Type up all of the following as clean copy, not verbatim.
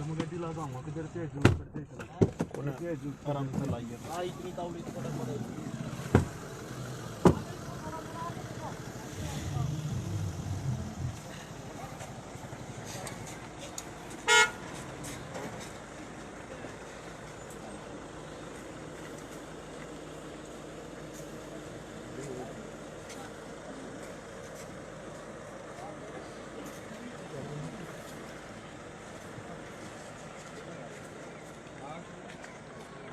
मुगेटी ला दूंगा किधर से जूम करते चला कौन है आराम से लाइए हां इतनी तावली थोड़ा थोड़ा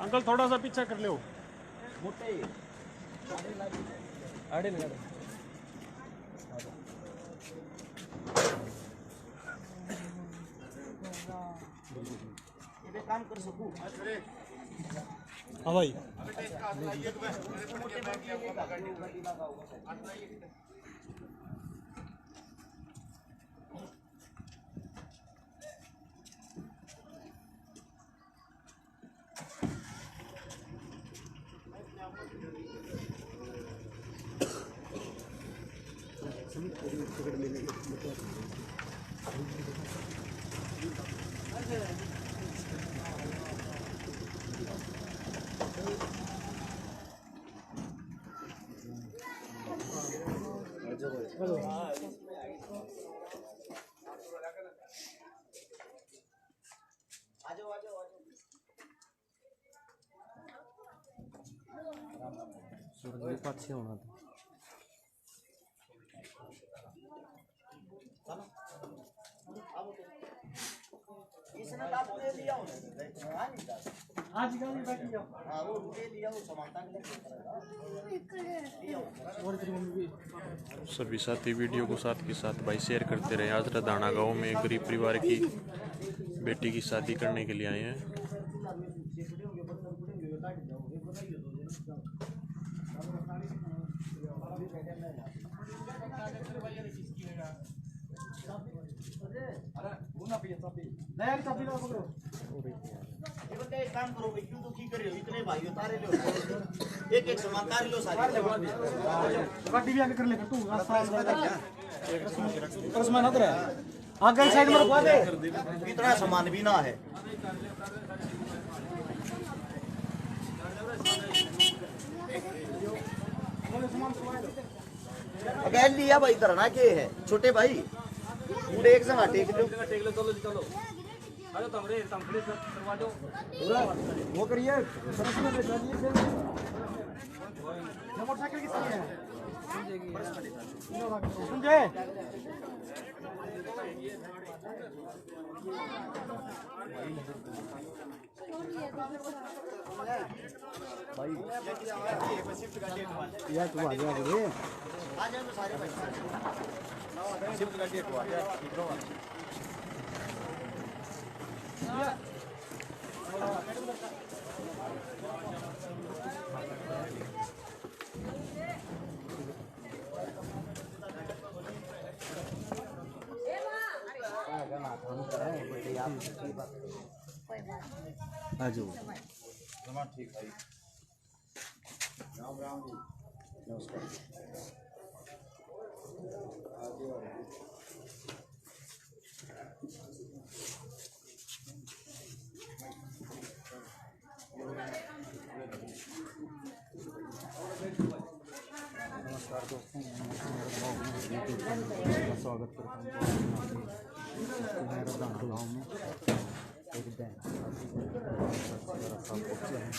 अंकल थोड़ा सा पीछे कर लो मोटे आड़े नहीं ये काम कर सकूं हां भाई सूरज पाछे होना था इसने आप ले लिया हो आज कल बैठ लिया हां वो ले लिया वो समानता के लिए सभी साथी वीडियो को साथ के साथ भाई शेयर करते रहे। आज रदाना गांव में गरीब परिवार की बेटी की शादी करने के लिए आए हैं। एक काम करो भाई क्यों दुखी कर रहे हो इतने भाई उतारे लो एक एक सामान उतार लो सारे गाड़ी भी आगे कर ले तू रास्ता सामान उधर है आगे साइड में रखवा दे इतना सामान भी ना है अगर लिया भाई धरना के है छोटे भाई पूरे एक संग टेक लो चलो चलो अरे तमरे तमरे करवा दो पूरा वो करिए सरस में बैठा दिए फिर मोटरसाइकिल किसकी है समझे भाई यार तू आ गया रे आ जाओ तो सारे भाई शिफ्ट गाड़ी हटवा यार ठीक रहो ठीक भाई राम राम जी नमस्कार नमस्कार दोस्तों स्वागत करता हूँ रदाना गाँव में एक बैंक पहुँचे हैं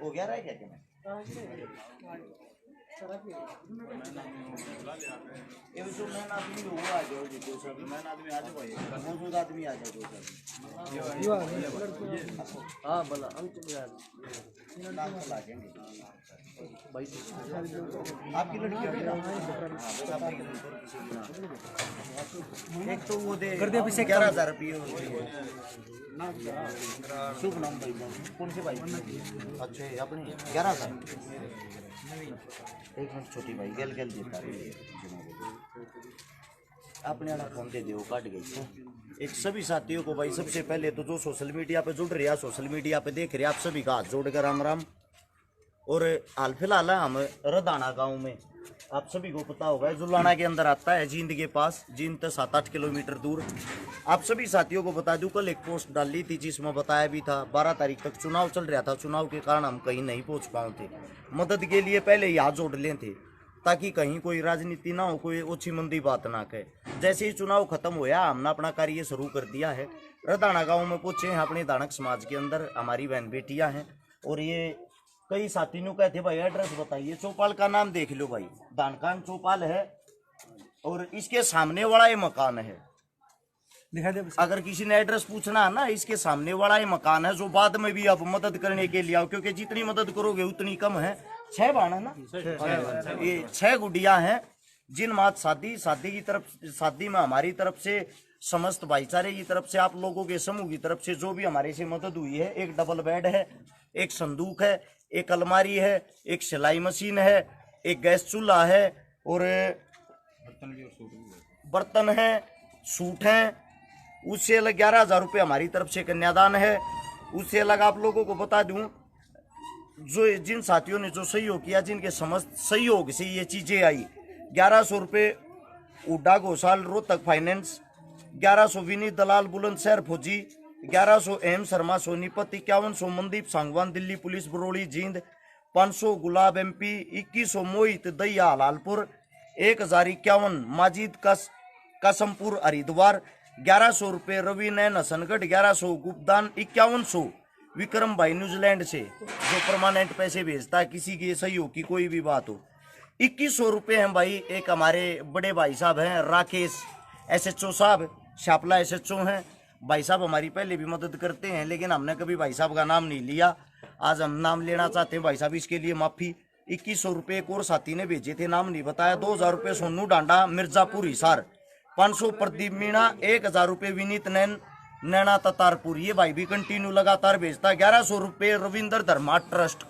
हो गया रहा है क्या मैं ये जो मैन आदमी हो आ जाओ जी तो सब मैन आदमी आ जाओ भाई मौजूद आदमी आ जाओ सब हां भला हम यार नाम चला देंगे भाई आपकी लड़की है एक तो वो दे कर दे पीछे 11000 रुपये शुभ नाम भाई कौन से भाई अच्छा अपने 11000 एक मिनट छोटी भाई गल गल देता रही अपने वाला फोन दे दो काट गई एक सभी साथियों को भाई सबसे पहले तो जो सोशल मीडिया पे जुड़ रहे हैं सोशल मीडिया पे देख रहे हैं आप सभी का हाथ जोड़कर राम राम। और हाल फिलहाल हम रदाना गांव में आप सभी को पता होगा जुलाना के अंदर आता है जींद के पास, जींद से 7-8 किलोमीटर दूर। आप सभी साथियों को बता दूं कल एक पोस्ट डाली थी जिसमें बताया भी था 12 तारीख तक चुनाव चल रहा था, चुनाव के कारण हम कहीं नहीं पहुंच पाए थे। मदद के लिए पहले ही हाथ जोड़ लें थे ताकि कहीं कोई राजनीति ना हो, कोई ओछी मंदी बात ना कहे। जैसे ही चुनाव खत्म हुआ हमने अपना कार्य शुरू कर दिया है। रदाना गाँव में पहुंचे हैं अपने दानक समाज के अंदर, हमारी बहन बेटियाँ हैं और ये कई साथियों कहते भाई एड्रेस बताइए। चौपाल का नाम देख लो भाई, दानकान चौपाल है और इसके सामने वाला ये मकान है। दिखा दे अगर किसी ने एड्रेस पूछना है ना, इसके सामने वाला ये मकान है जो बाद में भी आप मदद करने के लिए आओ, क्योंकि जितनी मदद करोगे उतनी कम है। 6 बाण है ना, ये 6 गुड़िया हैं जिन मात शादी की तरफ, शादी में हमारी तरफ से समस्त भाईचारे की तरफ से, आप लोगों के समूह की तरफ से जो भी हमारे से मदद हुई है। एक डबल बेड है, एक संदूक है, एक अलमारी है, एक सिलाई मशीन है, एक गैस चूल्हा है और बर्तन है, सूट हैं। उससे अलग 11,000 रुपये हमारी तरफ से कन्यादान है। उससे अलग आप लोगों को बता दूं जो जिन साथियों ने जो सहयोग किया, जिनके समस्त सहयोग से ये चीजें आई, 1100 रुपये उड्डा घोषाल रोहतक फाइनेंस, 1100 विनीत दलाल बुलंदशहर फौजी, 1100 एम शर्मा सोनीपत, 5100 मनदीप सांगवान दिल्ली पुलिस बरौली जींद, 500 गुलाब MP, 2100 मोहित दैया हलालपुर, 1051 माजिद कासमपुर हरिद्वार, 1100 रुपये रवि नैन हसनगढ़, 1100 गुप्तान, 5100 विक्रम भाई न्यूजीलैंड से जो परमानेंट पैसे भेजता है किसी के सहयोग की कोई भी बात हो। 2100 रुपये हैं भाई एक हमारे बड़े भाई साहब हैं राकेश SHO साहब, शापला SHO हैं भाई साहब, हमारी पहले भी मदद करते हैं लेकिन हमने कभी भाई साहब का नाम नहीं लिया। आज हम नाम लेना चाहते हैं भाई साहब, इसके लिए माफ़ी। 2100 रुपये एक और साथी ने भेजे थे, नाम नहीं बताया। 2000 रुपये सोनू डांडा मिर्जापुर हिसार, 500 प्रदीप मीणा, 1000 रुपये विनीत नैना ततारपुर, ये भाई भी कंटिन्यू लगातार भेजता है। 1100 रुपये रविंद्र धर्मा ट्रस्ट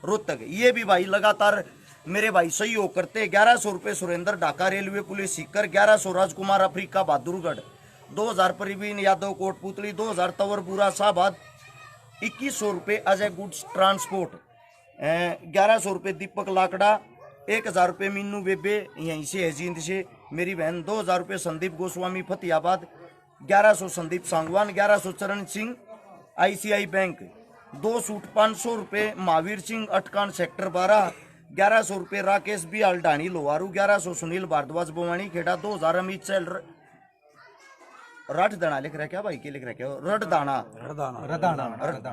रोहतक, ये भी भाई लगातार मेरे भाई सहयोग करते। 1100 रुपये सुरेंद्र ढाका रेलवे पुलिस सीकर, 1100 राजकुमार अफ्रीका बहादुरगढ़, 2000 प्रवीण यादव कोटपुतली, 2000 तंवरपुरा शाहबाद, 2100 रुपये अजय गुड्स ट्रांसपोर्ट, 1100 रुपये दीपक लाकड़ा, 1000 रुपये मीनू बेबे यहीं से है जींद से मेरी बहन, 2000 रुपये संदीप गोस्वामी फतेहाबाद, 1100 संदीप सांगवान, 1100 चरण सिंह ICI बैंक, 2 सूट 500 रुपये महावीर सिंह अटकान सेक्टर 12, 1100 रुपये राकेश बी ढाणी लोहारू, 1100 सुनील भारद्वाज बवानी खेड़ा, 2000 अमित चैल रट दाना लिख रहा क्या भाई, के लिख रहा क्या रट दाना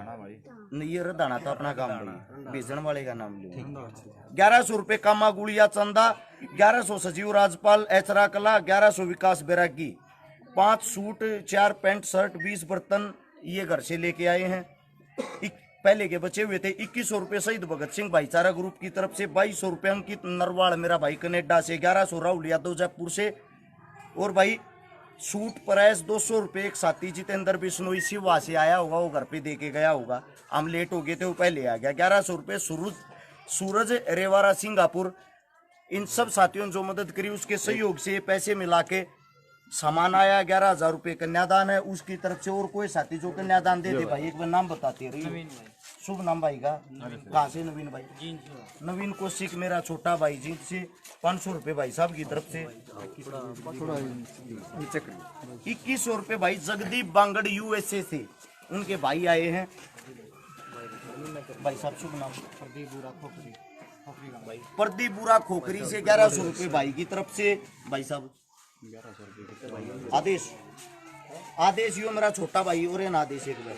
भाई नहीं, ये रदाना तो अपना काम भाई, भेजन वाले का नाम लो। 1100 रुपये कामा गुड़िया चंदा, 1100 सजीव राजपाल एचरा कला, 1100 विकास बैरागी, 5 सूट 4 पैंट शर्ट, 20 बर्तन ये घर से लेके आए हैं। पहले के बचे हुए थे। 2100 रुपये शहीद भगत सिंह भाईचारा ग्रुप की तरफ से, 2200 रुपये अंकित नरवाड़ मेरा भाई कनेडा से, 1100 राहुल यादव जयपुर से और भाई सूट प्राइस 200 रुपये एक साथी जितेंद्र बिश्नोई शिवा से आया होगा, वो घर पे दे के गया होगा, हम लेट हो गए थे वो पहले आ गया। 1100 रुपये सूरज रेवारा सिंगापुर। इन सब साथियों ने जो मदद करी उसके सहयोग से पैसे मिला के सामान आया। 11,000 रुपये कन्यादान है उसकी तरफ से। और कोई साथी जो कन्यादान दे दे भाई एक बार नाम बताते रहिए। शुभ नाम भाई का, कहाँ से? नवीन भाई, नवीन कौशिक मेरा छोटा भाई जींद से, 500 रुपये भाई साहब की तरफ से। 2100 रुपये भाई जगदीप बांगड़ USA से, उनके भाई आए हैं भाई साहब। शुभ नाम? प्रदीप बुरा खोखरी से 1100 रुपये भाई की तरफ से भाई साहब। आदेश यो मेरा छोटा भाई और आदेश एक बार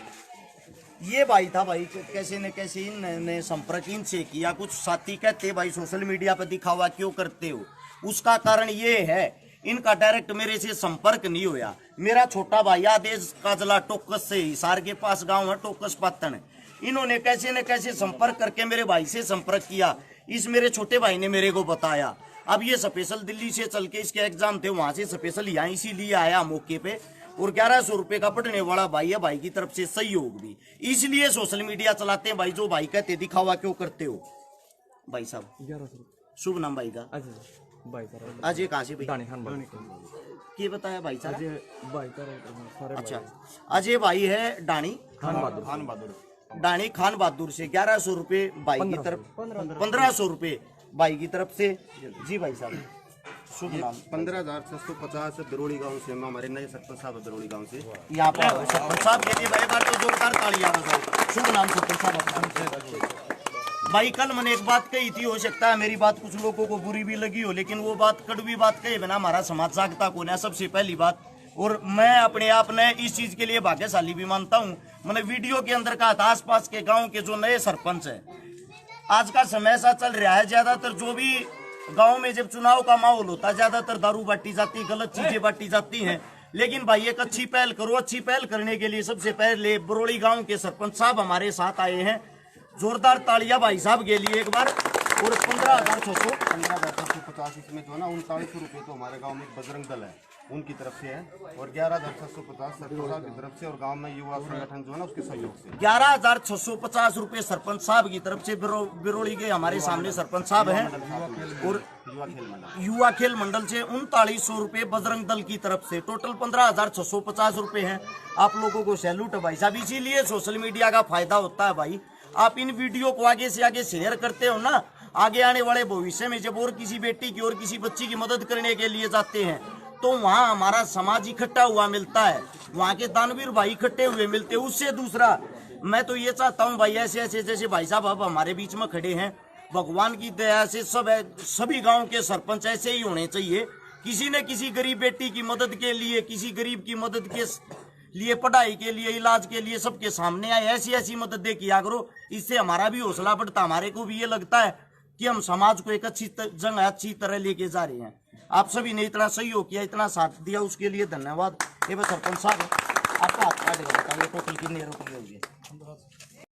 ये भाई था भाई, कैसे न कैसे इनने संपर्क इनसे किया। कुछ साथी कहते भाई सोशल मीडिया पर दिखावा क्यों करते हो, उसका कारण ये है इनका डायरेक्ट मेरे से संपर्क नहीं होया। मेरा छोटा भाई आदेश का जिला टोकस से हिसार के पास गांव है टोकस पातन, इन्होंने कैसे न कैसे संपर्क करके मेरे भाई से संपर्क किया। इस मेरे छोटे भाई ने मेरे को बताया। अब ये स्पेशल दिल्ली से चल के इसके एग्जाम थे, वहां से स्पेशल यहाँ इसीलिए आया मौके पे। और 1100 रुपए का पढ़ने वाला भाई है, भाई की तरफ से सहयोग भी, इसलिए सोशल मीडिया चलाते हैं भाई। जो भाई कहते दिखावा क्यों करते हो भाई साहब। 1100 शुभ नाम भाई का? भाई साहब अजय कहाँ से भाई? दानी खान भाई क्या बताया भाई साहब? अजय भाई सारे अच्छा, अजय भाई है डानी खान बहादुर डानी खान बहादुर से 1100 रुपए भाई की तरफ, 1500 रुपए भाई की तरफ से। जी भाई साहब शुभ नाम? 15,650 बिरोड़ी गांव से, हमारे नए सरपंच साहब है बिरोड़ी गांव से। यहाँ पर सरपंच साहब के लिए भाई बार तो जोरदार तालियां बजाओ। शुभ नाम सरपंच साहब? भाई कल मैंने एक बात कही थी, हो सकता है मेरी बात कुछ लोगों को बुरी भी लगी हो, लेकिन वो बात कड़वी बात कहे बिना हमारा समाज जागता कौन है, सबसे पहली बात। और मैं अपने आप ने इस चीज के लिए भाग्यशाली भी मानता हूँ। मैंने वीडियो के अंदर कहा था आसपास के गाँव के जो नए सरपंच है, आज का समय ऐसा चल रहा है, ज्यादातर जो भी गांव में जब चुनाव का माहौल होता है ज्यादातर दारू बांटी जाती है, गलत चीजें बांटी जाती हैं। लेकिन भाई एक अच्छी पहल करो। अच्छी पहल करने के लिए सबसे पहले बरोड़ी गांव के सरपंच साहब हमारे साथ आए हैं, जोरदार तालियां भाई साहब के लिए एक बार। और 15,650 इसमें जो है ना 3900 रुपये तो हमारे गांव में एक बजरंग दल है उनकी तरफ से है, और 11,650 सरपंच साहब की तरफ से, और गांव में युवा संगठन जो है ना उसके सहयोग से 11,650 रुपए सरपंच साहब की तरफ से। बिरोड़ी के हमारे सामने सरपंच साहब हैं। और युवा खेल मंडल से 3900 रुपए बजरंग दल की तरफ से, टोटल 15,650 रुपए हैं। आप लोगों को सैल्यूट है भाई साहब। इसीलिए सोशल मीडिया का फायदा होता है भाई। आप इन वीडियो को आगे से आगे शेयर करते हो ना, आगे आने वाले भविष्य में जब और किसी बेटी की और किसी बच्ची की मदद करने के लिए जाते हैं तो वहाँ हमारा समाज इकट्ठा हुआ मिलता है, वहाँ के दानवीर भाई इकट्ठे हुए मिलते हैं। उससे दूसरा मैं तो ये चाहता हूँ भाई, ऐसे ऐसे जैसे भाई साहब अब हमारे बीच में खड़े हैं, भगवान की दया से सभी गांव के सरपंच ऐसे ही होने चाहिए। किसी न किसी गरीब बेटी की मदद के लिए, किसी गरीब की मदद के लिए, पढ़ाई के लिए, इलाज के लिए सबके सामने आए, ऐसी ऐसी मदद किया करो। इससे हमारा भी हौसला बढ़ता, हमारे को भी ये लगता है कि हम समाज को एक अच्छी जगह अच्छी तरह लेके जा रहे हैं। आप सभी ने इतना सहयोग किया, इतना साथ दिया, उसके लिए धन्यवाद। ये बस सरपंच साहब आपका हाथ काटेगा, बताइए टोटल कितने रुपये हो गए?